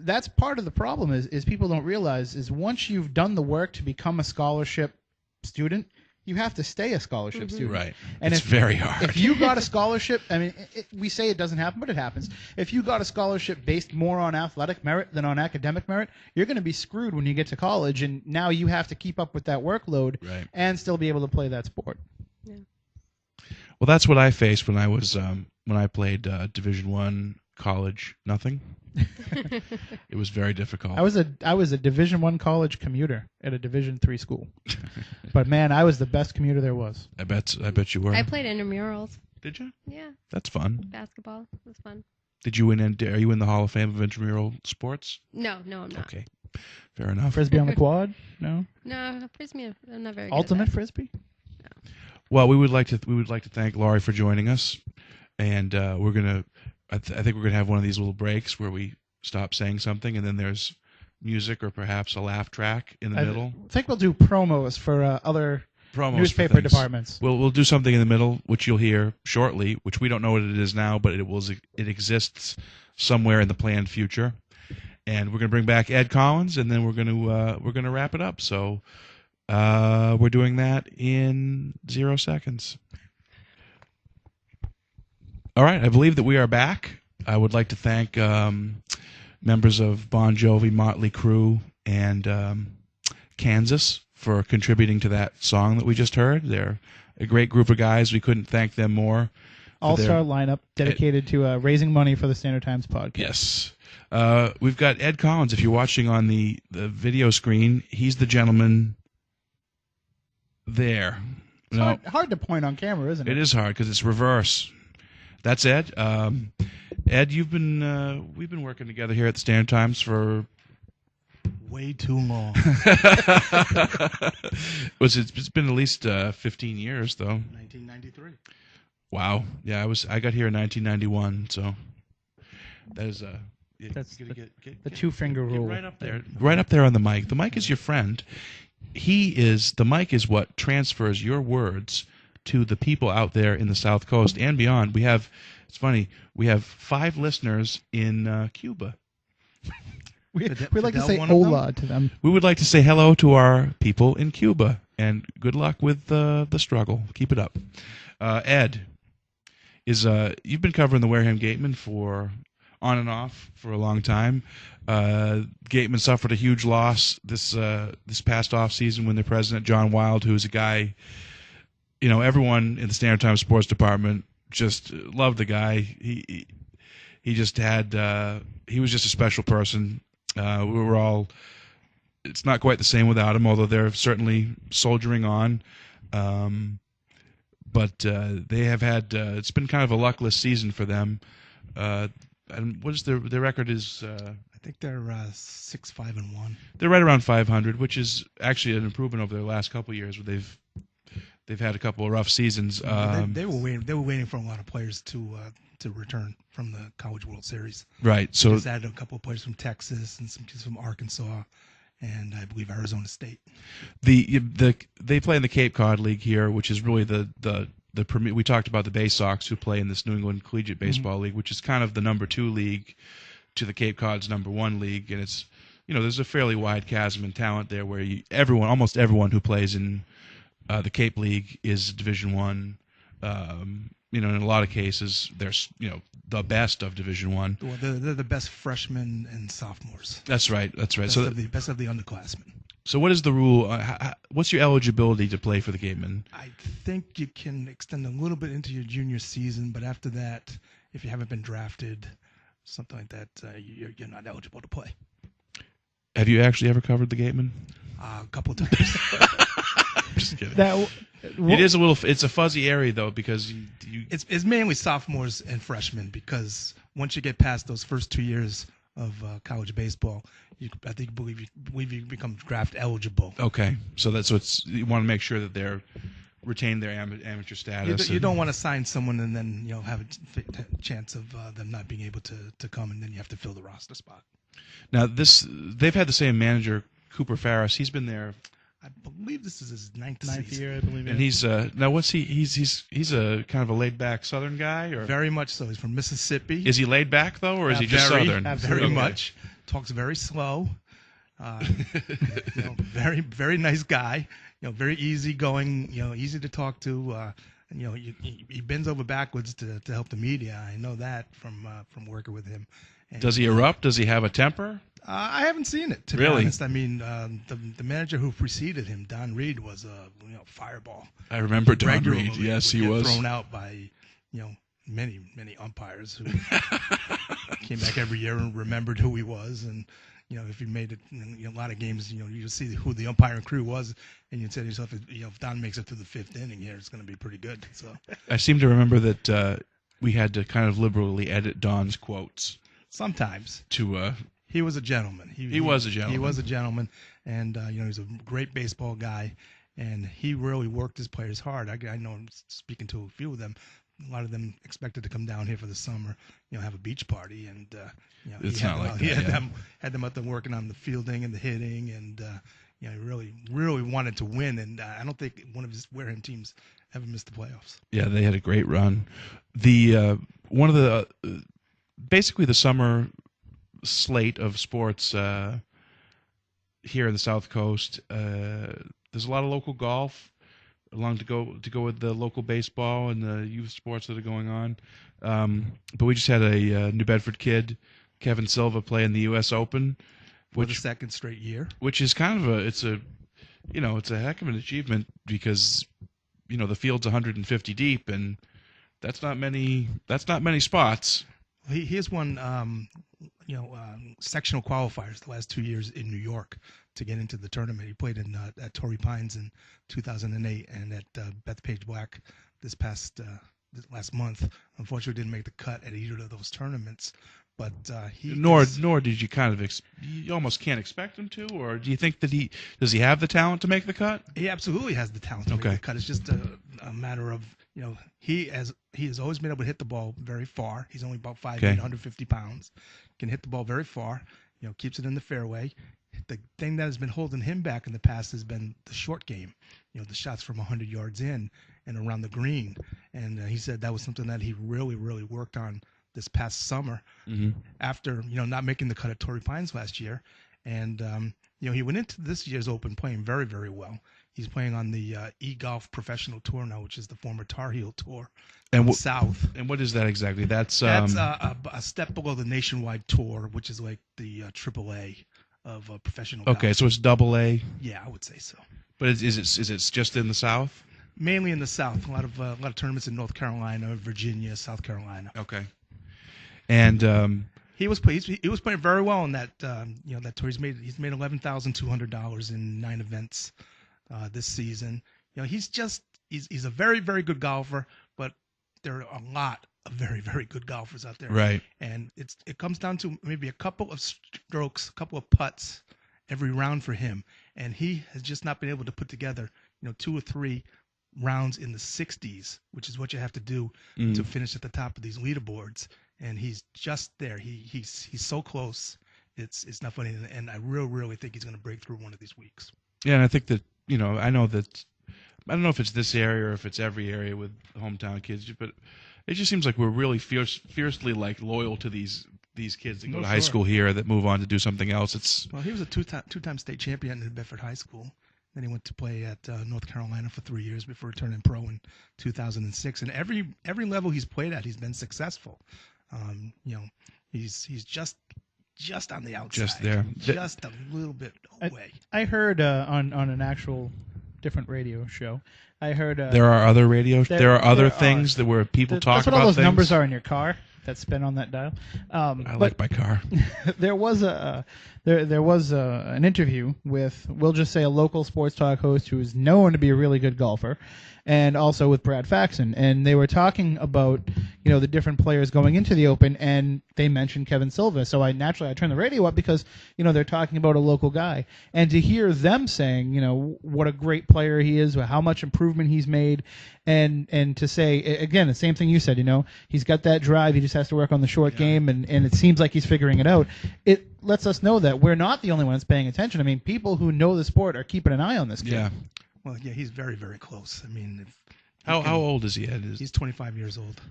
that's part of the problem is people don't realize is once you've done the work to become a scholarship student, you have to stay a scholarship student. Right. And it's very hard. If you got a scholarship, I mean, we say it doesn't happen, but it happens. If you got a scholarship based more on athletic merit than on academic merit, you're going to be screwed when you get to college, and now you have to keep up with that workload and still be able to play that sport. Yeah. Well, that's what I faced when I was when I played Division I college. Nothing. It was very difficult. I was a Division I college commuter at a Division III school, but man, I was the best commuter there was. I bet you were. I played intramurals. Did you? Yeah. That's fun. Basketball was fun. Did you win? Are you in the Hall of Fame of intramural sports? No, I'm not. Okay, fair enough. Frisbee on the quad? No. No, frisbee. I'm not very Ultimate good at frisbee? No. Well, we would like to thank Laurie for joining us, and we're gonna. I think we're gonna have one of these little breaks where we stop saying something, and then there's music or perhaps a laugh track in the middle. I think we'll do promos for other newspaper departments. We'll do something in the middle, which you'll hear shortly, which we don't know what it is now, but it exists somewhere in the planned future. And we're gonna bring back Ed Collins, and then we're gonna wrap it up. So we're doing that in 0 seconds. All right, I believe that we are back. I would like to thank members of Bon Jovi, Motley Crue, and Kansas for contributing to that song that we just heard. They're a great group of guys. We couldn't thank them more. All-star lineup dedicated to raising money for the Standard Times podcast. Yes. We've got Ed Collins. If you're watching on the video screen, he's the gentleman there. It's hard to point on camera, isn't it? It is hard because it's reverse. That's Ed. Ed, we've been working together here at the Standard Times for way too long. It's been at least 15 years, though. 1993. Wow. Yeah, I got here in 1991, so that is that's the two-finger rule. Right up there. Right up there on the mic. The mic is your friend. The mic is what transfers your words to the people out there in the South Coast and beyond. It's funny, we have 5 listeners in Cuba. We like to say hola to them. We would like to say hello to our people in Cuba, and good luck with the struggle. Keep it up. Ed, you've been covering the Wareham Gateman on and off for a long time. Gateman suffered a huge loss this past off season when their president, John Wild, who's a guy, everyone in the Standard Time Sports Department just loved the guy. He just had he was just a special person. We were all. It's not quite the same without him, although they're certainly soldiering on. But they have had. It's been kind of a luckless season for them. And what is their record? Is I think they're 6-5-1. They're right around 500, which is actually an improvement over their last couple of years, where they've had a couple of rough seasons. They were waiting for a lot of players to return from the College World Series. Right. So they just added a couple of players from Texas and some kids from Arkansas, and I believe Arizona State. They play in the Cape Cod League here, which is really the we talked about the Bay Sox, who play in this New England Collegiate Baseball League, which is kind of the number 2 league to the Cape Cod's number 1 league, and it's there's a fairly wide chasm in talent there where almost everyone who plays in the Cape League is Division I. In a lot of cases, they're the best of Division I. Well, they're the best freshmen and sophomores. That's right. Best of the underclassmen. So what is the rule? What's your eligibility to play for the Gatemen? I think you can extend a little bit into your junior season, but after that, if you haven't been drafted, something like that, you're not eligible to play. Have you actually ever covered the Gatemen? A couple of times. Just kidding. It's a fuzzy area though, because it's mainly sophomores and freshmen, because once you get past those first 2 years of college baseball, I believe you become draft eligible. Okay, so you want to make sure that they're retain their amateur status. You don't want to sign someone and then have a chance of them not being able to come, and then you have to fill the roster spot. Now they've had the same manager, Cooper Farris. He's been there I believe this is his ninth Ninth season. year, I believe. And he's now what's he? He's a kind of a laid back Southern guy, or Very much so. He's from Mississippi. is he laid back though, or is he just very, Southern? Very Okay. much. Talks very slow. Very, very nice guy. Very easygoing. Easy to talk to. He bends over backwards to help the media. I know that from working with him. And, Does he erupt? Does he have a temper? I haven't seen it, to be Really? honest. I mean, the manager who preceded him, Don Reed, was a fireball. I remember Don Regularly Reed. Yes, would he get was. thrown out by many umpires who came back every year and remembered who he was. And if he made it in a lot of games, you just see who the umpiring crew was, and you'd say to yourself, if Don makes it through the fifth inning here, it's going to be pretty good. So I seem to remember that we had to kind of liberally edit Don's quotes sometimes to. he was a gentleman. He was a gentleman. He was a gentleman, and he's a great baseball guy, and he really worked his players hard. I know, I'm speaking to a few of them. A lot of them expected to come down here for the summer, have a beach party, and It's not like that, he had yeah. them out there working on the fielding and the hitting, and he really wanted to win. And I don't think one of his Wareham teams ever missed the playoffs. Yeah, they had a great run. The one of the basically the summer slate of sports here in the South Coast. There's a lot of local golf, along to go with the local baseball and the youth sports that are going on. But we just had a New Bedford kid, Kevin Silva, play in the U.S. Open, For the second straight year. which is kind of it's a heck of an achievement because the field's 150 deep and that's not many spots. He has won sectional qualifiers the last 2 years in New York to get into the tournament. He played at Torrey Pines in 2008 and at Bethpage Black this last month. Unfortunately, didn't make the cut at either of those tournaments. But Nor did you kind of you almost can't expect him to, or do you think that does he have the talent to make the cut? He absolutely has the talent to make the cut. It's just a matter of he has always been able to hit the ball very far. He's only about 5'8", 150 pounds. Can hit the ball very far. Keeps it in the fairway. The thing that has been holding him back in the past has been the short game. The shots from 100 yards in and around the green. And he said that was something that he really, really worked on this past summer after not making the cut at Torrey Pines last year. And he went into this year's Open playing very, very well. He's playing on the eGolf Professional Tour now, which is the former Tar Heel Tour in South. And what is that exactly? That's a step below the Nationwide Tour, which is like the AAA of professional golf. Okay, so it's double A. Yeah, I would say so. But is it just in the South? Mainly in the South. A lot of tournaments in North Carolina, Virginia, South Carolina. Okay. And he was playing very well in that that tour. He's made $11,200 in 9 events this season. He's a very, very good golfer, but there are a lot of very, very good golfers out there. Right. And it comes down to maybe a couple of strokes, a couple of putts every round for him, and he has just not been able to put together 2 or 3 rounds in the 60s, which is what you have to do to finish at the top of these leaderboards. And he's just there. He's so close. It's not funny. And I really think he's going to break through one of these weeks. Yeah, and I think that I know that I don't know if it's this area or if it's every area with hometown kids, but it just seems like we're really fiercely like loyal to these kids that go to high school here that move on to do something else. Well, he was a two-time state champion in Bedford High School. Then he went to play at North Carolina for 3 years before turning pro in 2006. And every level he's played at, he's been successful. He's just on the outside, just there, just a little bit away. I heard on an actual different radio show. I heard there are other there are other things that where people talk about. That's what all those things. numbers are in your car that's been on that dial. I like my car. There was an interview with, we'll just say, a local sports talk host who is known to be a really good golfer, and also with Brad Faxon, and they were talking about the different players going into the Open, and they mentioned Kevin Silva. So I turned the radio up because, they're talking about a local guy. And to hear them saying, what a great player he is, how much improvement he's made, and to say, again, the same thing you said, he's got that drive, he just has to work on the short game, and it seems like he's figuring it out. It lets us know that we're not the only ones paying attention. I mean, people who know the sport are keeping an eye on this kid. Yeah. Well, yeah, he's very, very close. I mean, How old is he, Ed? he's 25 years old.